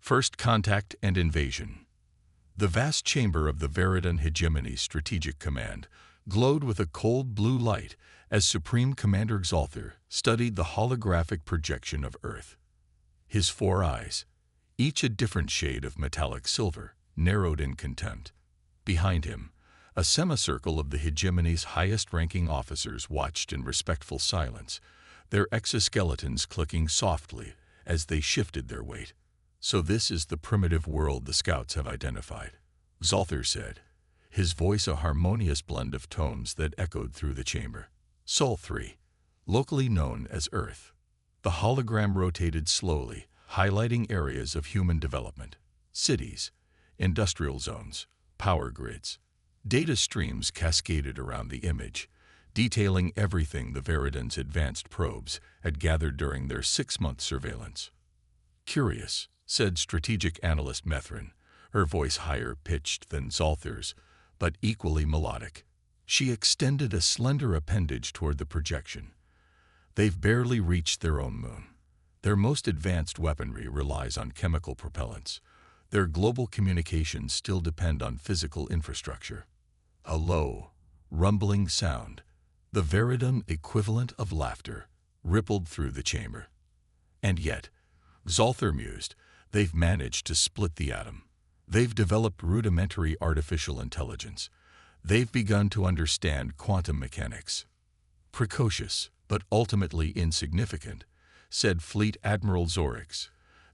First Contact and Invasion. The vast chamber of the Veridan Hegemony's Strategic Command glowed with a cold blue light as Supreme Commander Xalthar studied the holographic projection of Earth. His four eyes, each a different shade of metallic silver, narrowed in contempt. Behind him, a semicircle of the Hegemony's highest-ranking officers watched in respectful silence, their exoskeletons clicking softly as they shifted their weight. "So this is the primitive world the scouts have identified," Xalthar said, his voice a harmonious blend of tones that echoed through the chamber. Sol 3, locally known as Earth. The hologram rotated slowly, highlighting areas of human development, cities, industrial zones, power grids. Data streams cascaded around the image, detailing everything the Veridan's advanced probes had gathered during their 6-month surveillance. "Curious," said strategic analyst Methrin, her voice higher-pitched than Xalthar's, but equally melodic. She extended a slender appendage toward the projection. "They've barely reached their own moon. Their most advanced weaponry relies on chemical propellants. Their global communications still depend on physical infrastructure." A low, rumbling sound, the Veridan equivalent of laughter, rippled through the chamber. "And yet," Xalthar mused, "they've managed to split the atom. They've developed rudimentary artificial intelligence. They've begun to understand quantum mechanics." "Precocious, but ultimately insignificant," said Fleet Admiral Zorix,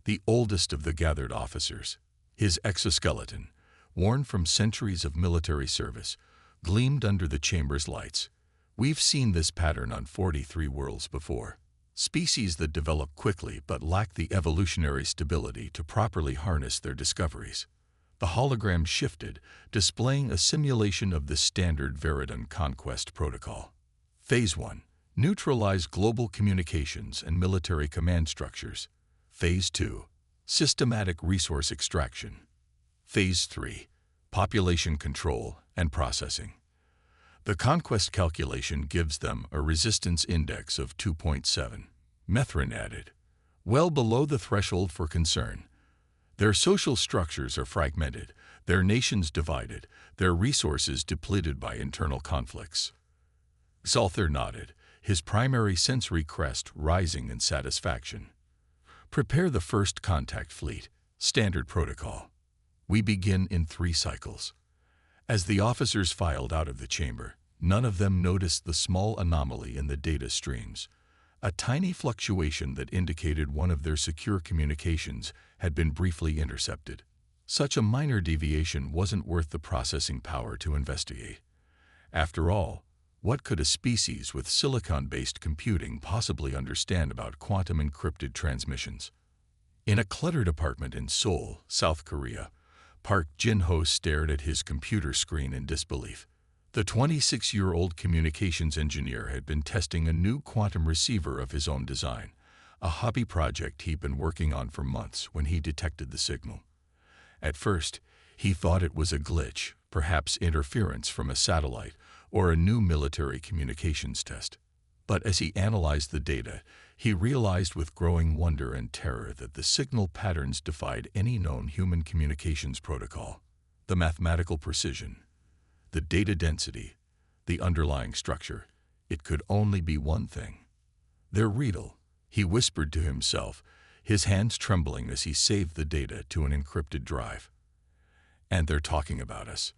the oldest of the gathered officers. His exoskeleton, worn from centuries of military service, gleamed under the chamber's lights. "We've seen this pattern on 43 worlds before. Species that develop quickly but lack the evolutionary stability to properly harness their discoveries." The hologram shifted, displaying a simulation of the standard Veridan conquest protocol. Phase 1. Neutralize global communications and military command structures. Phase 2. Systematic resource extraction. Phase 3. Population control and processing. The conquest calculation gives them a resistance index of 2.7. Methrin added, "Well below the threshold for concern. Their social structures are fragmented, their nations divided, their resources depleted by internal conflicts." Xalthar nodded, his primary sensory crest rising in satisfaction. "Prepare the first contact fleet. Standard protocol. We begin in 3 cycles." As the officers filed out of the chamber, none of them noticed the small anomaly in the data streams. A tiny fluctuation that indicated one of their secure communications had been briefly intercepted. Such a minor deviation wasn't worth the processing power to investigate. After all, what could a species with silicon-based computing possibly understand about quantum-encrypted transmissions? In a cluttered apartment in Seoul, South Korea, Park Jin-ho stared at his computer screen in disbelief. The 26-year-old communications engineer had been testing a new quantum receiver of his own design, a hobby project he'd been working on for months when he detected the signal. At first, he thought it was a glitch, perhaps interference from a satellite or a new military communications test. But as he analyzed the data, he realized with growing wonder and terror that the signal patterns defied any known human communications protocol. The mathematical precision, the data density, the underlying structure, it could only be one thing. "They're real," he whispered to himself, his hands trembling as he saved the data to an encrypted drive. "And they're talking about us."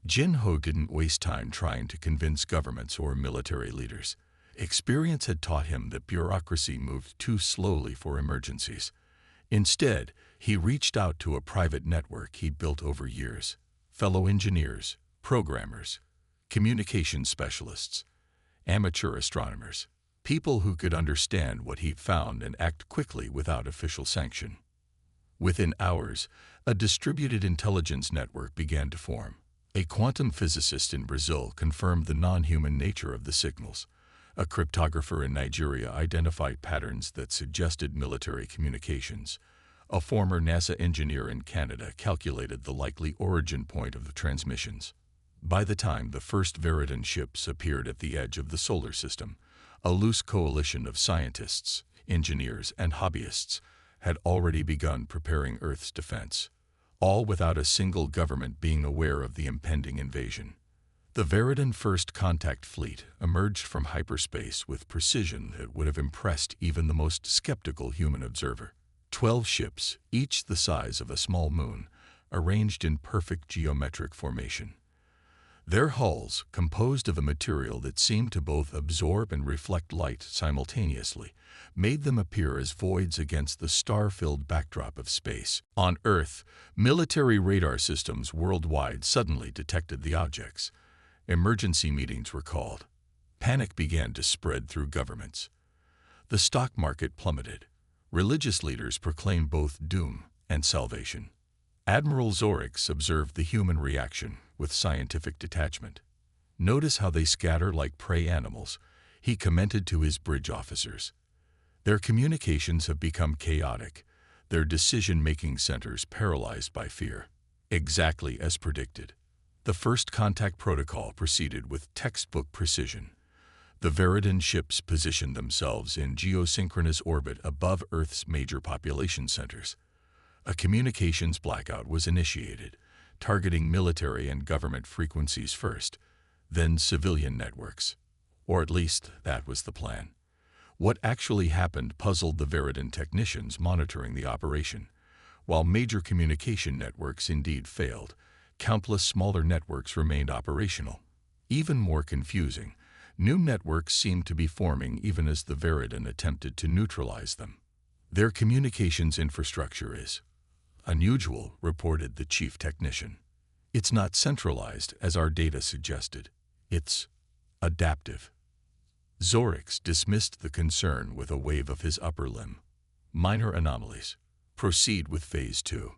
Jin-ho didn't waste time trying to convince governments or military leaders. Experience had taught him that bureaucracy moved too slowly for emergencies. Instead, he reached out to a private network he'd built over years. Fellow engineers, programmers, communication specialists, amateur astronomers, people who could understand what he'd found and act quickly without official sanction. Within hours, a distributed intelligence network began to form. A quantum physicist in Brazil confirmed the non-human nature of the signals. A cryptographer in Nigeria identified patterns that suggested military communications. A former NASA engineer in Canada calculated the likely origin point of the transmissions. By the time the first Veridan ships appeared at the edge of the solar system, a loose coalition of scientists, engineers, and hobbyists had already begun preparing Earth's defense, all without a single government being aware of the impending invasion. The Veridan First Contact Fleet emerged from hyperspace with precision that would have impressed even the most skeptical human observer. 12 ships, each the size of a small moon, arranged in perfect geometric formation. Their hulls, composed of a material that seemed to both absorb and reflect light simultaneously, made them appear as voids against the star-filled backdrop of space. On Earth, military radar systems worldwide suddenly detected the objects. Emergency meetings were called. Panic began to spread through governments. The stock market plummeted. Religious leaders proclaimed both doom and salvation. Admiral Zorix observed the human reaction with scientific detachment. "Notice how they scatter like prey animals," he commented to his bridge officers. "Their communications have become chaotic, their decision-making centers paralyzed by fear." Exactly as predicted. The first contact protocol proceeded with textbook precision. The Veridan ships positioned themselves in geosynchronous orbit above Earth's major population centers. A communications blackout was initiated, targeting military and government frequencies first, then civilian networks. Or at least, that was the plan. What actually happened puzzled the Veridan technicians monitoring the operation. While major communication networks indeed failed, countless smaller networks remained operational. Even more confusing, new networks seemed to be forming even as the Veridan attempted to neutralize them. "Their communications infrastructure is unusual," reported the chief technician. "It's not centralized, as our data suggested. It's adaptive." Zorix dismissed the concern with a wave of his upper limb. "Minor anomalies. Proceed with Phase 2.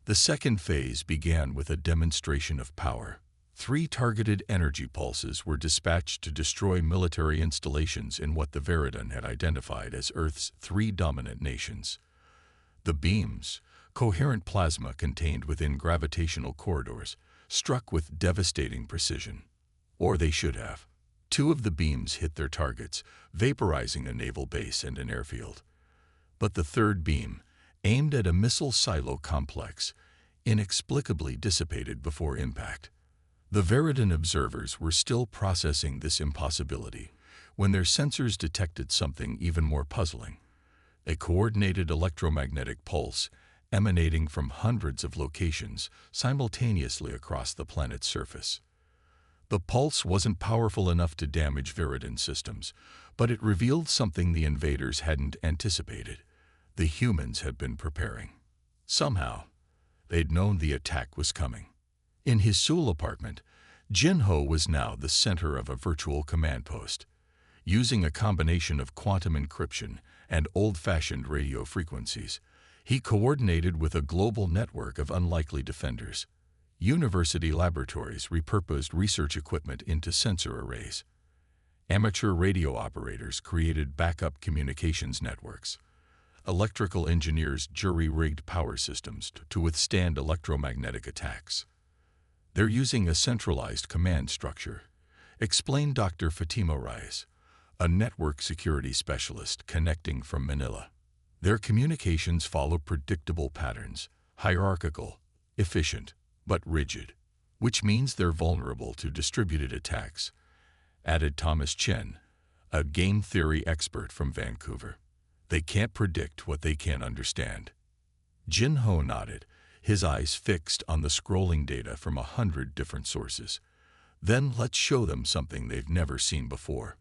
The second phase began with a demonstration of power. 3 targeted energy pulses were dispatched to destroy military installations in what the Veridan had identified as Earth's 3 dominant nations. The beams, coherent plasma contained within gravitational corridors, struck with devastating precision. Or they should have. 2 of the beams hit their targets, vaporizing a naval base and an airfield. But the third beam, aimed at a missile silo complex, inexplicably dissipated before impact. The Veridan observers were still processing this impossibility when their sensors detected something even more puzzling: a coordinated electromagnetic pulse emanating from hundreds of locations simultaneously across the planet's surface. The pulse wasn't powerful enough to damage Veridan systems, but it revealed something the invaders hadn't anticipated. The humans had been preparing. Somehow, they'd known the attack was coming. In his Seoul apartment, Jin-Ho was now the center of a virtual command post. Using a combination of quantum encryption and old-fashioned radio frequencies, he coordinated with a global network of unlikely defenders. University laboratories repurposed research equipment into sensor arrays. Amateur radio operators created backup communications networks. Electrical engineers jury-rigged power systems to withstand electromagnetic attacks. "They're using a centralized command structure," explained Dr. Fatima Reyes, a network security specialist connecting from Manila. "Their communications follow predictable patterns, hierarchical, efficient, but rigid, which means they're vulnerable to distributed attacks," added Thomas Chen, a game theory expert from Vancouver. "They can't predict what they can't understand." Jin-Ho nodded, his eyes fixed on the scrolling data from 100 different sources. "Then let's show them something they've never seen before."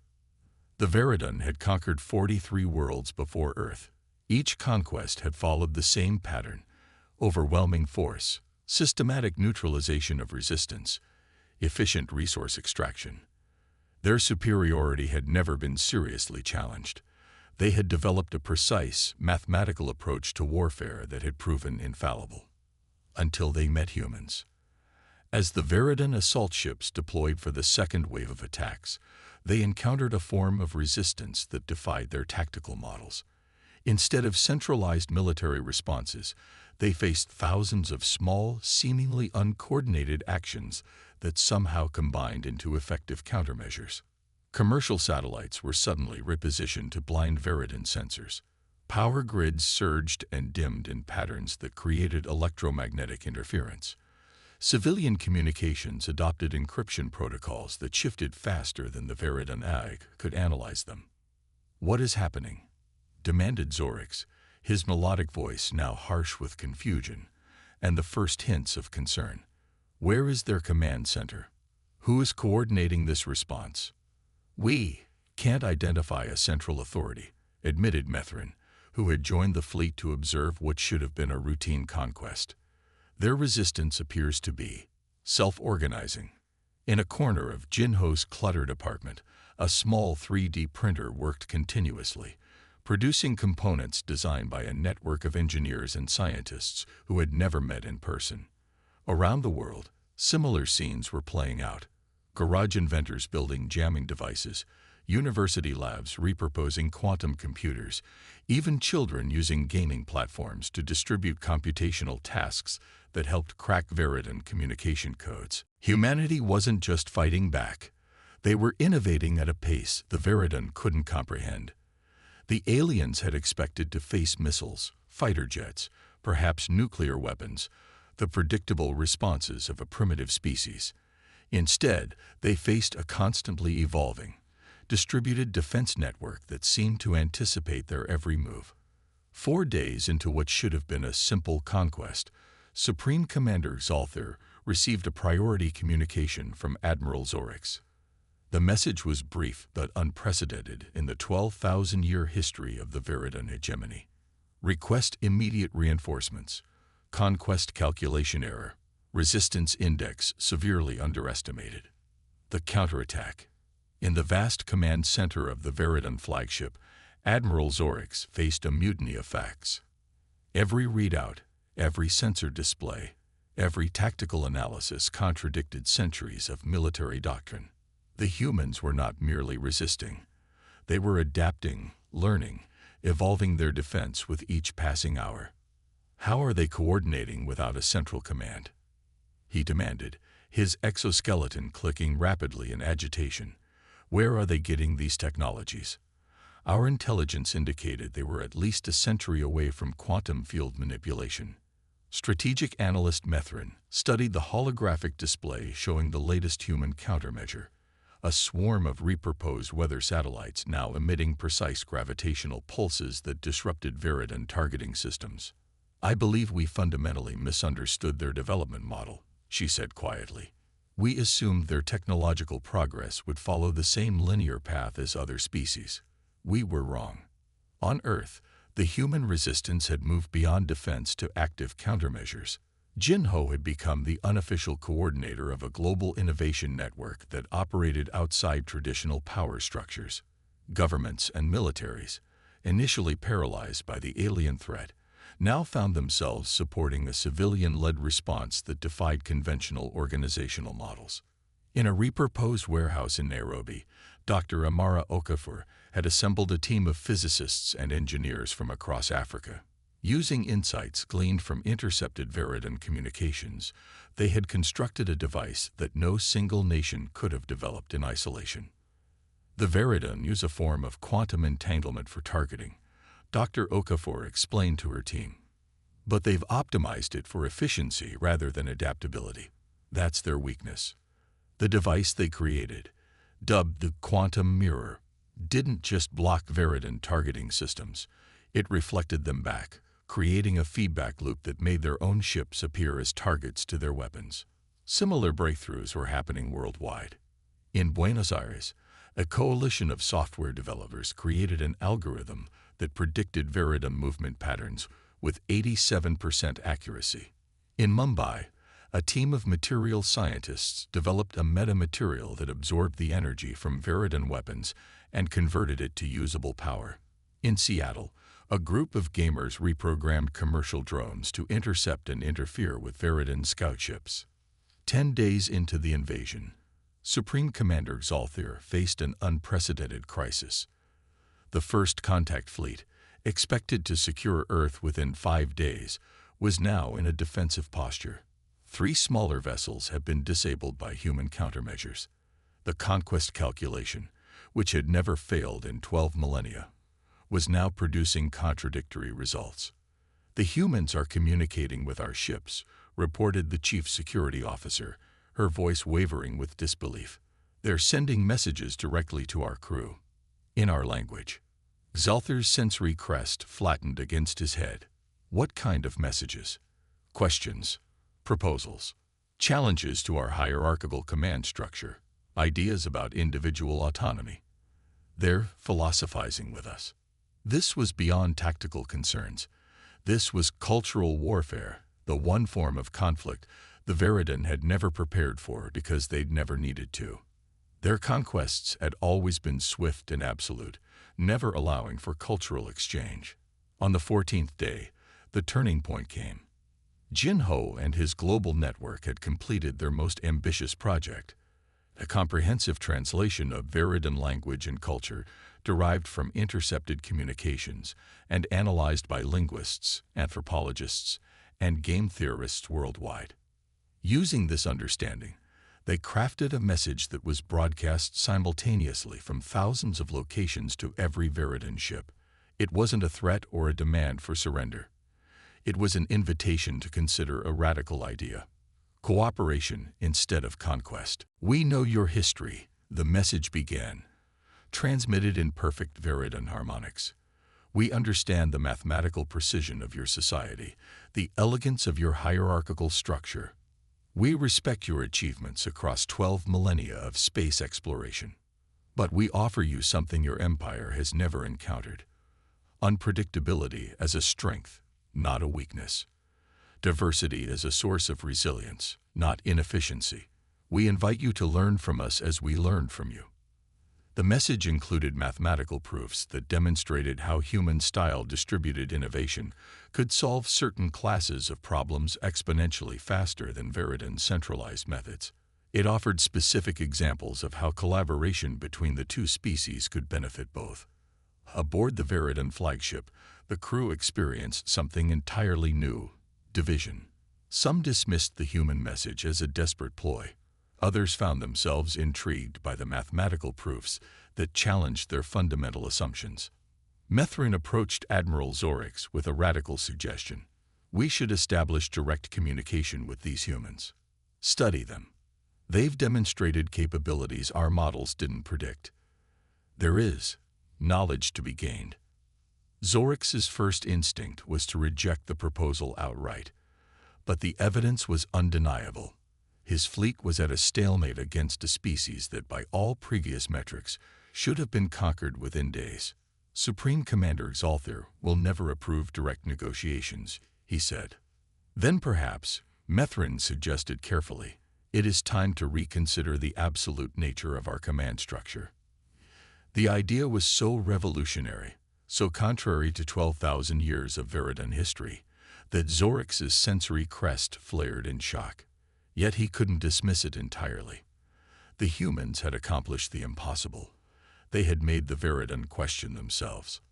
The Veridan had conquered 43 worlds before Earth. Each conquest had followed the same pattern: overwhelming force, systematic neutralization of resistance, efficient resource extraction. Their superiority had never been seriously challenged. They had developed a precise, mathematical approach to warfare that had proven infallible. Until they met humans. As the Veridan assault ships deployed for the second wave of attacks, they encountered a form of resistance that defied their tactical models. Instead of centralized military responses, they faced thousands of small, seemingly uncoordinated actions that somehow combined into effective countermeasures. Commercial satellites were suddenly repositioned to blind Veridan sensors. Power grids surged and dimmed in patterns that created electromagnetic interference. Civilian communications adopted encryption protocols that shifted faster than the Veridan AI could analyze them. "What is happening?" demanded Zorix, his melodic voice now harsh with confusion and the first hints of concern. "Where is their command center? Who is coordinating this response?" "We can't identify a central authority," admitted Methrin, who had joined the fleet to observe what should have been a routine conquest. "Their resistance appears to be self-organizing." In a corner of Jinho's cluttered apartment, a small 3D printer worked continuously, producing components designed by a network of engineers and scientists who had never met in person. Around the world, similar scenes were playing out. Garage inventors building jamming devices, university labs repurposing quantum computers, even children using gaming platforms to distribute computational tasks that helped crack Veridan communication codes. Humanity wasn't just fighting back. They were innovating at a pace the Veridan couldn't comprehend. The aliens had expected to face missiles, fighter jets, perhaps nuclear weapons, the predictable responses of a primitive species. Instead, they faced a constantly evolving, distributed defense network that seemed to anticipate their every move. 4 days into what should have been a simple conquest, Supreme Commander Zalthir received a priority communication from Admiral Zorix. The message was brief but unprecedented in the 12,000-year history of the Veridan hegemony. "Request immediate reinforcements. Conquest calculation error. Resistance index severely underestimated." The counterattack. In the vast command center of the Veridan flagship, Admiral Zorix faced a mutiny of facts. Every readout, every sensor display, every tactical analysis contradicted centuries of military doctrine. The humans were not merely resisting. They were adapting, learning, evolving their defense with each passing hour. "How are they coordinating without a central command?" he demanded, his exoskeleton clicking rapidly in agitation. "Where are they getting these technologies?" "Our intelligence indicated they were at least a century away from quantum field manipulation." Strategic analyst Methrin studied the holographic display showing the latest human countermeasure. A swarm of repurposed weather satellites now emitting precise gravitational pulses that disrupted Veridan targeting systems. "I believe we fundamentally misunderstood their development model," she said quietly. "We assumed their technological progress would follow the same linear path as other species. We were wrong. On Earth, the human resistance had moved beyond defense to active countermeasures. Jinho had become the unofficial coordinator of a global innovation network that operated outside traditional power structures. Governments and militaries, initially paralyzed by the alien threat, now found themselves supporting a civilian-led response that defied conventional organizational models. In a repurposed warehouse in Nairobi, Dr. Amara Okafor had assembled a team of physicists and engineers from across Africa. Using insights gleaned from intercepted Veridan communications, they had constructed a device that no single nation could have developed in isolation. "The Veridan use a form of quantum entanglement for targeting," Dr. Okafor explained to her team. "But they've optimized it for efficiency rather than adaptability. That's their weakness." The device they created, dubbed the Quantum Mirror, didn't just block Veridan targeting systems. It reflected them back, creating a feedback loop that made their own ships appear as targets to their weapons. Similar breakthroughs were happening worldwide. In Buenos Aires, a coalition of software developers created an algorithm that predicted Veridan movement patterns with 87% accuracy. In Mumbai, a team of material scientists developed a metamaterial that absorbed the energy from Veridan weapons and converted it to usable power. In Seattle, a group of gamers reprogrammed commercial drones to intercept and interfere with Veridan scout ships. 10 days into the invasion, Supreme Commander Zalthir faced an unprecedented crisis. The first contact fleet, expected to secure Earth within 5 days, was now in a defensive posture. 3 smaller vessels had been disabled by human countermeasures. The conquest calculation, which had never failed in 12 millennia, was now producing contradictory results. "The humans are communicating with our ships," reported the chief security officer, her voice wavering with disbelief. "They're sending messages directly to our crew. In our language." Xalther's sensory crest flattened against his head. "What kind of messages?" "Questions, proposals, challenges to our hierarchical command structure, ideas about individual autonomy. They're philosophizing with us." This was beyond tactical concerns. This was cultural warfare, the one form of conflict the Veridan had never prepared for because they'd never needed to. Their conquests had always been swift and absolute, never allowing for cultural exchange. On the 14th day, the turning point came. Jin Ho and his global network had completed their most ambitious project, a comprehensive translation of Veridan language and culture derived from intercepted communications and analyzed by linguists, anthropologists, and game theorists worldwide. Using this understanding, they crafted a message that was broadcast simultaneously from thousands of locations to every Veridan ship. It wasn't a threat or a demand for surrender. It was an invitation to consider a radical idea: cooperation instead of conquest. "We know your history," the message began, transmitted in perfect Veridan harmonics. "We understand the mathematical precision of your society, the elegance of your hierarchical structure. We respect your achievements across 12 millennia of space exploration. But we offer you something your empire has never encountered: unpredictability as a strength, not a weakness. Diversity as a source of resilience, not inefficiency. We invite you to learn from us as we learn from you." The message included mathematical proofs that demonstrated how human-style distributed innovation could solve certain classes of problems exponentially faster than Veridan's centralized methods. It offered specific examples of how collaboration between the two species could benefit both. Aboard the Veridan flagship, the crew experienced something entirely new: division. Some dismissed the human message as a desperate ploy. Others found themselves intrigued by the mathematical proofs that challenged their fundamental assumptions. Methrin approached Admiral Zorix with a radical suggestion: "We should establish direct communication with these humans. Study them. They've demonstrated capabilities our models didn't predict. There is knowledge to be gained." Zorix's first instinct was to reject the proposal outright, but the evidence was undeniable. His fleet was at a stalemate against a species that, by all previous metrics, should have been conquered within days. "Supreme Commander Xalther will never approve direct negotiations," he said. Then perhaps, Methrin suggested carefully, "it is time to reconsider the absolute nature of our command structure." The idea was so revolutionary, so contrary to 12,000 years of Veridan history, that Zorix's sensory crest flared in shock. Yet he couldn't dismiss it entirely. The humans had accomplished the impossible. They had made the Veridan question themselves.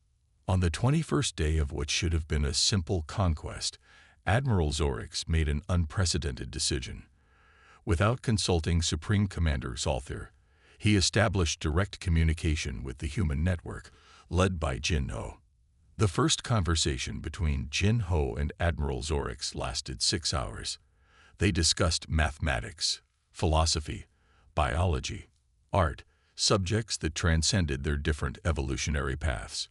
On the 21st day of what should have been a simple conquest, Admiral Zorix made an unprecedented decision. Without consulting Supreme Commander Xalther, he established direct communication with the human network, led by Jin Ho. The first conversation between Jin Ho and Admiral Zorix lasted 6 hours. They discussed mathematics, philosophy, biology, art, subjects that transcended their different evolutionary paths.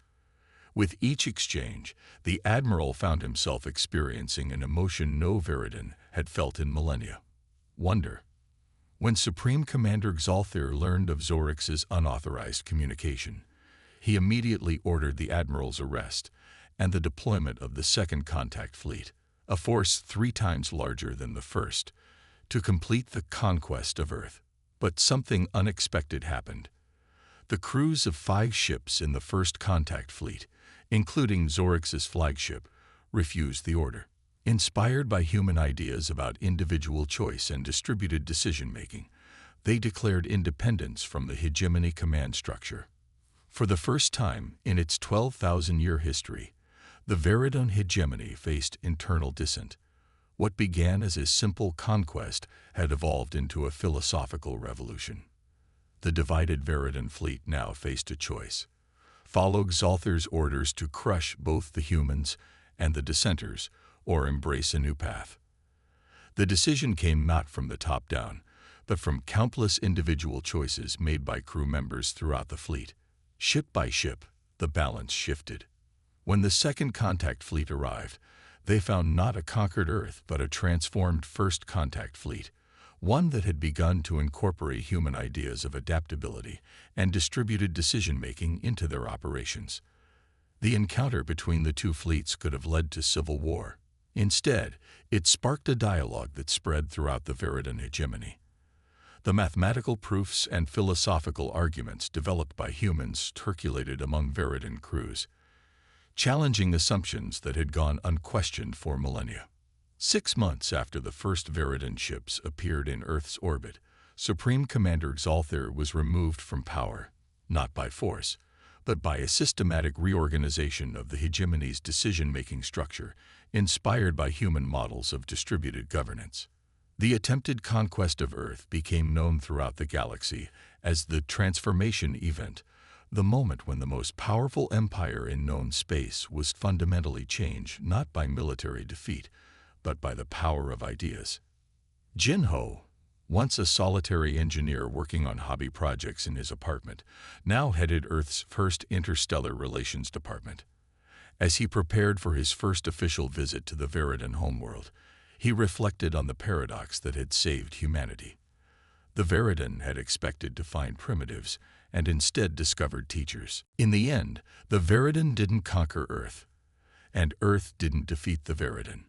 With each exchange, the Admiral found himself experiencing an emotion no Veridan had felt in millennia: wonder. When Supreme Commander Xalther learned of Zorix's unauthorized communication, he immediately ordered the Admiral's arrest and the deployment of the Second Contact Fleet, a force 3 times larger than the first, to complete the conquest of Earth. But something unexpected happened. The crews of 5 ships in the First Contact Fleet, including Zorix's flagship, refused the order. Inspired by human ideas about individual choice and distributed decision-making, they declared independence from the hegemony command structure. For the first time in its 12,000-year history, the Veridan hegemony faced internal dissent. What began as a simple conquest had evolved into a philosophical revolution. The divided Veridan fleet now faced a choice: follow Xalthar's orders to crush both the humans and the dissenters, or embrace a new path. The decision came not from the top down, but from countless individual choices made by crew members throughout the fleet. Ship by ship, the balance shifted. When the second contact fleet arrived, they found not a conquered Earth but a transformed first contact fleet, one that had begun to incorporate human ideas of adaptability and distributed decision-making into their operations. The encounter between the two fleets could have led to civil war. Instead, it sparked a dialogue that spread throughout the Veridan hegemony. The mathematical proofs and philosophical arguments developed by humans circulated among Veridan crews, challenging assumptions that had gone unquestioned for millennia. 6 months after the first Veridan ships appeared in Earth's orbit, Supreme Commander Xalthar was removed from power, not by force, but by a systematic reorganization of the hegemony's decision-making structure, inspired by human models of distributed governance. The attempted conquest of Earth became known throughout the galaxy as the Transformation Event, the moment when the most powerful empire in known space was fundamentally changed not by military defeat, but by the power of ideas. Jinho, once a solitary engineer working on hobby projects in his apartment, now headed Earth's first interstellar relations department. As he prepared for his first official visit to the Veridan homeworld, he reflected on the paradox that had saved humanity. The Veridan had expected to find primitives and instead discovered teachers. In the end, the Veridan didn't conquer Earth, and Earth didn't defeat the Veridan.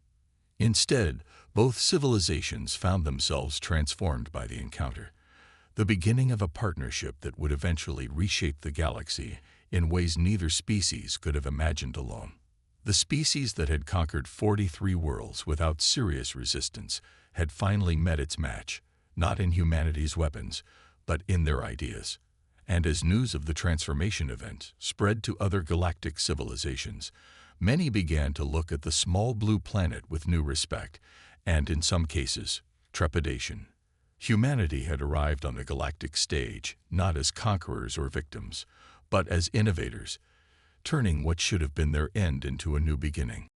Instead, both civilizations found themselves transformed by the encounter, the beginning of a partnership that would eventually reshape the galaxy in ways neither species could have imagined alone. The species that had conquered 43 worlds without serious resistance had finally met its match, not in humanity's weapons, but in their ideas. And as news of the transformation event spread to other galactic civilizations, many began to look at the small blue planet with new respect, and in some cases, trepidation. Humanity had arrived on the galactic stage not as conquerors or victims, but as innovators, turning what should have been their end into a new beginning.